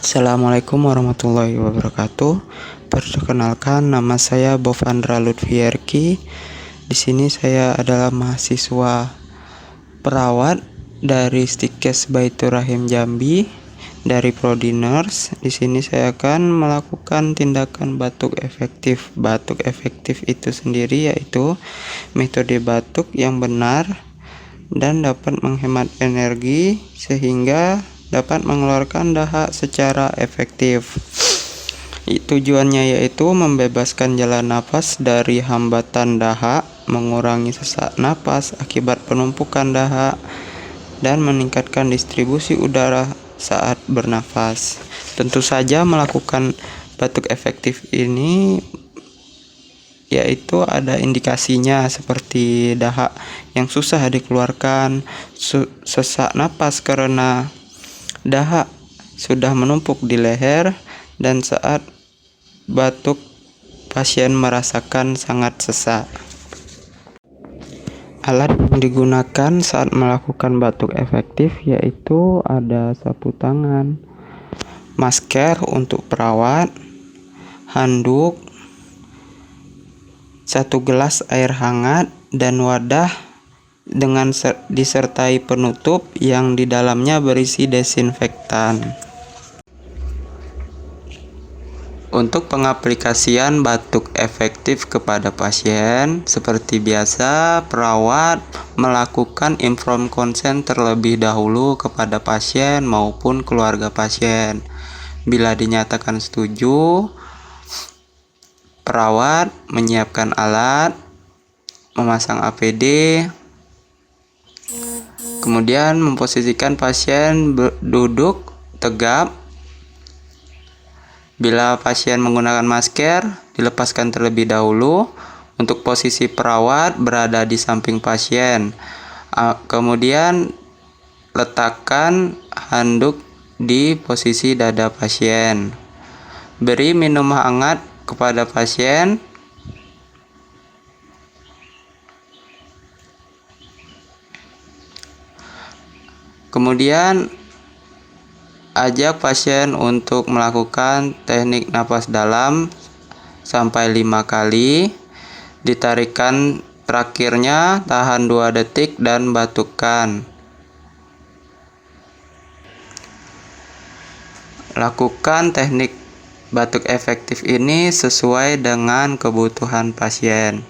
Assalamualaikum warahmatullahi wabarakatuh. Perkenalkan, nama saya Bovandra Lutfiyarki. Di sini saya adalah mahasiswa perawat dari Stikes Baitur Rahim Jambi dari Prodi Nurse. Di sini saya akan melakukan tindakan batuk efektif. Batuk efektif itu sendiri yaitu metode batuk yang benar dan dapat menghemat energi sehingga dapat mengeluarkan dahak secara efektif. Tujuannya yaitu membebaskan jalan napas dari hambatan dahak, mengurangi sesak napas akibat penumpukan dahak, dan meningkatkan distribusi udara saat bernafas. Tentu saja melakukan batuk efektif ini yaitu ada indikasinya seperti dahak yang susah dikeluarkan, sesak napas karena dahak sudah menumpuk di leher, dan saat batuk pasien merasakan sangat sesak. Alat yang digunakan saat melakukan batuk efektif yaitu ada sapu tangan, masker untuk perawat, handuk, 1 gelas air hangat, dan wadah dengan disertai penutup yang di dalamnya berisi desinfektan. Untuk pengaplikasian batuk efektif kepada pasien, seperti biasa, perawat melakukan inform consent terlebih dahulu kepada pasien maupun keluarga pasien. Bila dinyatakan setuju, perawat menyiapkan alat, memasang APD, kemudian memposisikan pasien duduk tegap. Bila pasien menggunakan masker, dilepaskan terlebih dahulu. Untuk posisi perawat berada di samping pasien. Kemudian letakkan handuk di posisi dada pasien. Beri minum hangat kepada pasien. Kemudian ajak pasien untuk melakukan teknik napas dalam sampai 5 kali. Ditarikan terakhirnya, tahan 2 detik dan batukkan. Lakukan teknik batuk efektif ini sesuai dengan kebutuhan pasien.